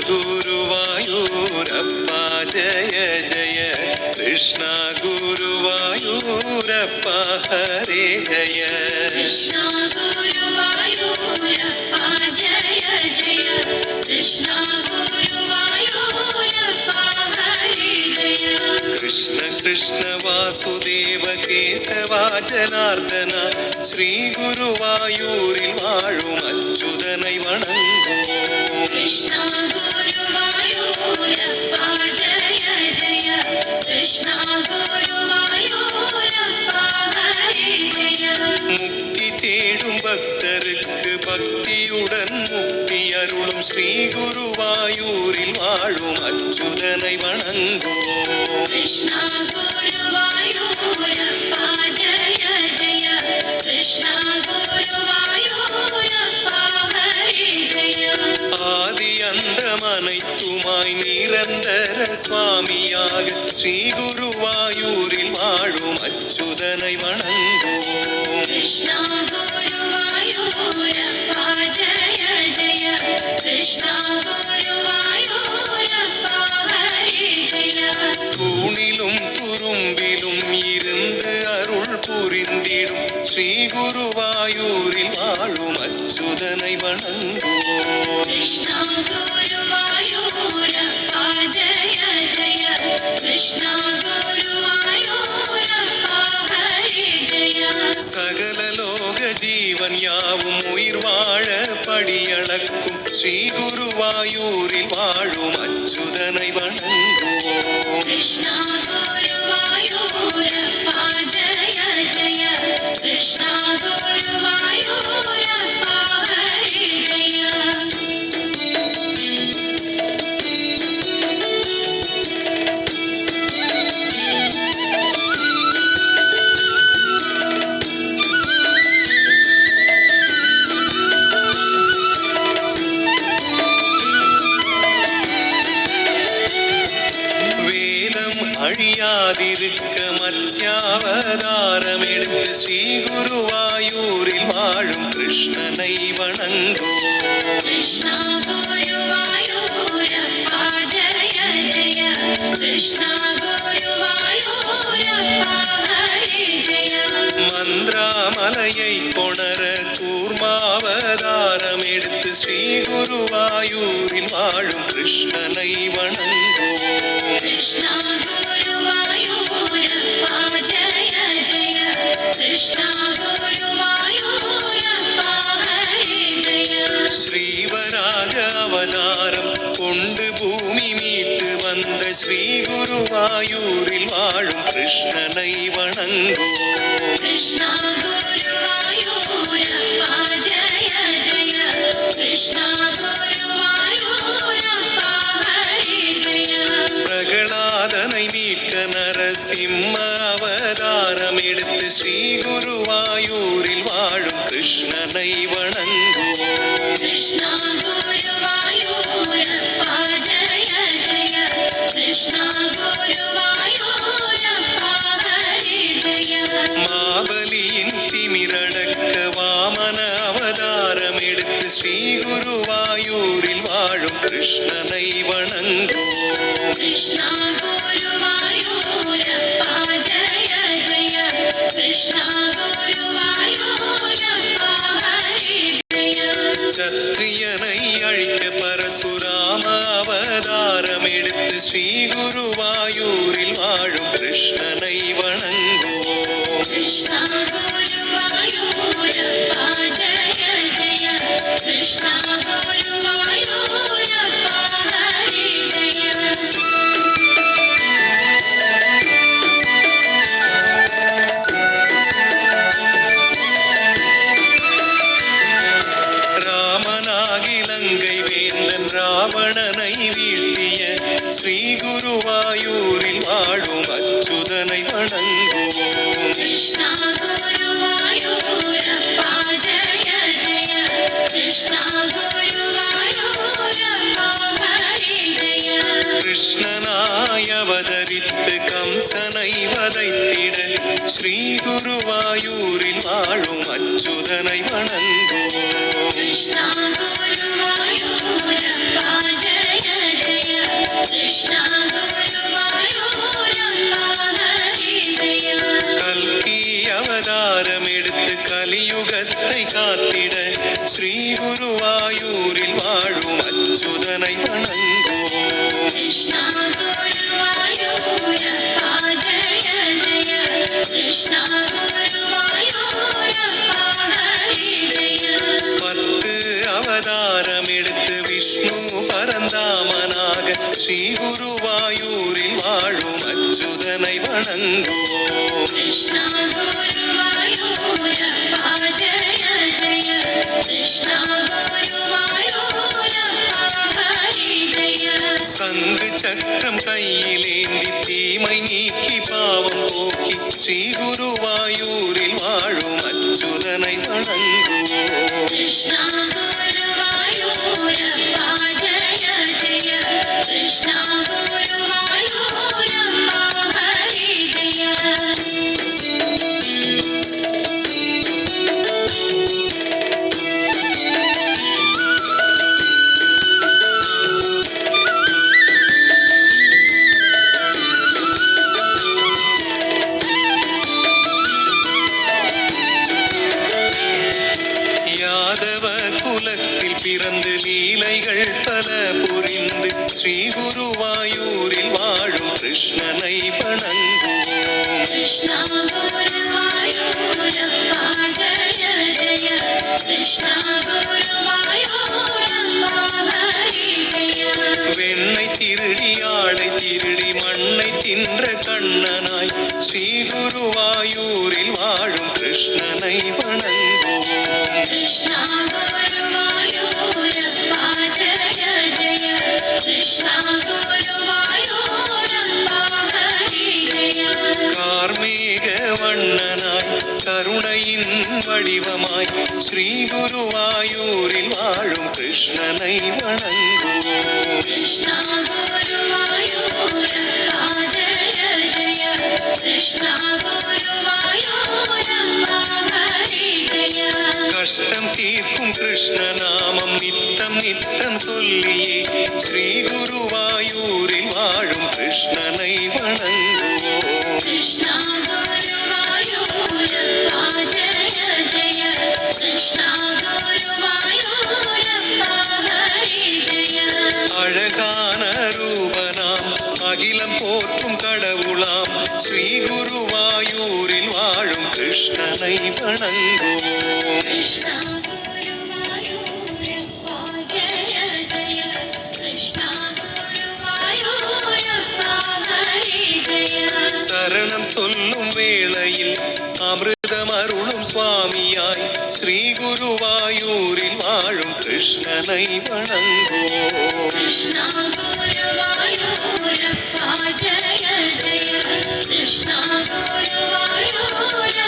ഗുരുവായൂരപ്പ ജയ ജയ കൃഷ്ണ ഗുരുവായൂരപ്പ ഹരേ ജയ കൃഷ്ണ ഗുരുവായൂരപ്പ ജയ ജയ കൃഷ്ണ ഗുരുവായൂരപ്പ ഹരേ ജയ കൃഷ്ണ കൃഷ്ണ വാസുദേവ കേശവ ജനാർദ്ദന ശ്രീ ഗുരുവായൂരിൽ വാഴും അച്യുതനെ വണങ്ങുവോം കൃഷ്ണ ഗുരുവായൂരപ്പ ജയ ജയ കൃഷ്ണ ഗുരുവായൂരപ്പ ഹരേ ജയ മുക്തി തേടും ഭക്തർക്ക് ഭക്തിയുടൻ മുക്തി അരുളും ശ്രീ ഗുരുവായൂരിൽ വാഴും അച്യുതനെ വണങ്ങുവോം കൃഷ്ണ ഗുരുവായൂരപ്പ ജയ ജയ കൃഷ്ണ ഗുരുവായൂരപ്പ ഹരേ ജയ ആദി അന്തമനൈത്തുമായി നിരന്തര സ്വാമിയാക ശ്രീ ഗുരുവായൂരിൽ വാഴും അച്യുതനെ വണങ്ങുവോം കൃഷ്ണ ഗുരുവായൂരപ്പ ജയ ജയ കൃഷ്ണ ഗുരുവായൂരപ്പ ഹരേ ജയ തൂണിലും തുരുമ്പിലും ഇരുന്ന് അരുൾ പുരിന്തിടും ശ്രീ ഗുരുവായൂരിൽ വാഴും അച്യുതനെ വണങ്ങുവോം കൃഷ്ണ ഗുരുവായൂരപ്പ ജയ ജയ കൃഷ്ണ ഗുരുവായൂരപ്പ ഹരേ ജയ സകല ലോക ജീവൻ യാവും ഉയിർ വാഴ പടിയളക്കും ശ്രീ ഗുരുവായൂരിൽ വാഴും അച്യുതനെ വണങ്ങുവോം കൃഷ്ണ ഗുരുവായൂരപ്പ ജയ ജയ കൃഷ്ണ ഗുരുവായൂരപ്പ ഹരേ ജയ വേലം അഴിയാതിരുക്ക മത്സ്യാവതാരമെടുത്ത് ശ്രീ ഗുരുവായൂരിൽ വാഴും കൃഷ്ണനെ വണങ്ങുവോം കൃഷ്ണ ഗുരുവായൂരപ്പ ജയ ജയ കൃഷ്ണ ഗുരുവായൂരപ്പ ഹരേ ജയ മന്ത്രാമലயை കൊണര കൂർമാവതാരമെടുത്ത് ശ്രീ ഗുരുവായൂരിൽ വാഴും കൃഷ്ണനെ വണങ്ങുവോം കൃഷ്ണ ഗുരുവായൂരപ്പ ജയ ജയ കൃഷ്ണ ഗുരുവായൂരപ്പ ഹരേ ജയ ശ്രീവരാഗ അവതാരം കൊണ്ട് ഭൂമി മീട്ട് വന്ന ശ്രീ ഗുരുവായൂരിൽ വാഴും കൃഷ്ണനെ വണങ്ങുവോം കൃഷ്ണ ഗുരുവായൂരപ്പ ജയ ജയ കൃഷ്ണ ഗുരുവായൂരപ്പ ഹരേ ജയ പ്രഹ്ലാദനെ മീട്ട നരസിംഹ അവതാരമെടുത്ത് ശ്രീ ഗുരുവായൂരിൽ വാഴും കൃഷ്ണനെ വണങ്ങുവോം കൃഷ്ണ ഗുരുവായൂരപ്പ ജയ ജയ കൃഷ്ണ ഗുരുവായൂരപ്പ ഹരേ ജയ മാബലിയിൻ തിമിരടക്ക വാമന അവതാരമെടുത്ത് ശ്രീ ഗുരുവായൂരിൽ വാഴും കൃഷ്ണനെ വണങ്ങുവോം കൃഷ്ണ ഗുരുവായൂരപ്പ ജയ ജയ കൃഷ്ണ ഗുരുവായൂരപ്പ ഹരേ ജയ ക്ഷത്രിയനെ അഴിക്ക പരശുരാമ അവതാരമെടുത്ത് ശ്രീ ഗുരുവായൂരിൽ വാഴും കൃഷ്ണനെ വണങ്ങുവോം കൃഷ്ണ ഗുരുവായൂരപ്പ ജയ ജയ കൃഷ്ണ ഗുരുവായൂരപ്പ ഹരേ ജയ രാമനാകിലങ്കൈ വേந்தൻ രാവണனை വീഴ്ത്തിയ ശ്രീ ഗുരുവായൂരിൽ വാഴും അച്യുതനെ വണങ്ങുവോം കൃഷ്ണ ഗുരുവായൂരപ്പ ജയ ജയ കൃഷ്ണ ഗുരുവായൂരപ്പ ഹരേ ജയ കൃഷ്ണനായ അവതരിത്ത് കംസனை വதைத்திட ശ്രീ ഗുരുവായൂരിൽ വാഴും അച്യുതനെ വണങ്ങുവോം കൃഷ്ണ ഗുരുവായൂരപ്പ ജയ வணங்குவோம். कृष्णा गुरुवायूरप्पा जय जय कृष्णा गुरुवायूरप्पा हरि जय 10 அவதாரம் எடுத்து விஷ்ணு பரந்தாமனாக ஸ்ரீ குருவாயூரில் வாழும் அச்சுதனை வணங்குவோம். कृष्णा गुरुवायूरप्पा जय जय कृष्णा गुरुवायूरप्पा हरि जय சங்கு சக்கரம் கையிலேந்தி தீமை நீக்கி பாவம் போக்கி ஸ்ரீ குருவாயூரில் வாழும் அச்சுதனை வணங்குவோம். कृष्णा गुरुवायूरप्पा जय जय कृष्णा गुरुवायूरप्पा हरि जय யாதவ குலத்தில் பிறந்து லீலைகள் பல புரிந்து ஸ்ரீ குருவாயூரில் வாழும் கிருஷ்ணனை வணங்குவோம். कृष्णा गुरुवायूरप्पा जय जय कृष्णा गुरुवायूरप्पा हरि जय வெண்ணை திருடி ஆடை திருடி மண்ணை தின்ற கண்ணனாய் ஸ்ரீ குருவாயூரில் வாழும் கிருஷ்ணனை வணங்குவோம். कृष्णा गुरुवायूरप्पा जय जय कृष्णा गुरुवायूरप्पा हरि जय கார்மேக வண்ணனாய் கருணையின் வடிவமாய் ஸ்ரீ குருவாயூரில் வாழும் கிருஷ்ணனை வணங்குவோம். कृष्णा गुरुवायूरप्पा जय जय कृष्णा गुरुवायूरप्पा हरि जय கஷ்டம் தீர்க்கும் கிருஷ்ண நாமம் நித்தம் நித்தம் சொல்லியே ஸ்ரீ குருவாயூரில் வாழும் கிருஷ்ணனை வணங்குவோம். कृष्णा गुरुवायूरप्पा जय जय कृष्णा गुरुवायूरप्पा हरि जय அழகான ரூபனாம் அகிலம் போற்றும் கடவுளாம் ஸ்ரீ குருவாயூரில் வாழும் கிருஷ்ணனை வணங்குவோம். कृष्णा गुरुवायूरप्पा जय जय कृष्णा गुरुवायूरप्पा हरि जय சரணம் சொல்லும் வேளையில் அமிர்தம் அருளும் சுவாமியாய் ஸ்ரீ குருவாயூரில் வாழும் கிருஷ்ணனை வணங்குவோம். कृष्णा गुरुवायूरप्पा जय जय कृष्णा गुरुवायूरप्पा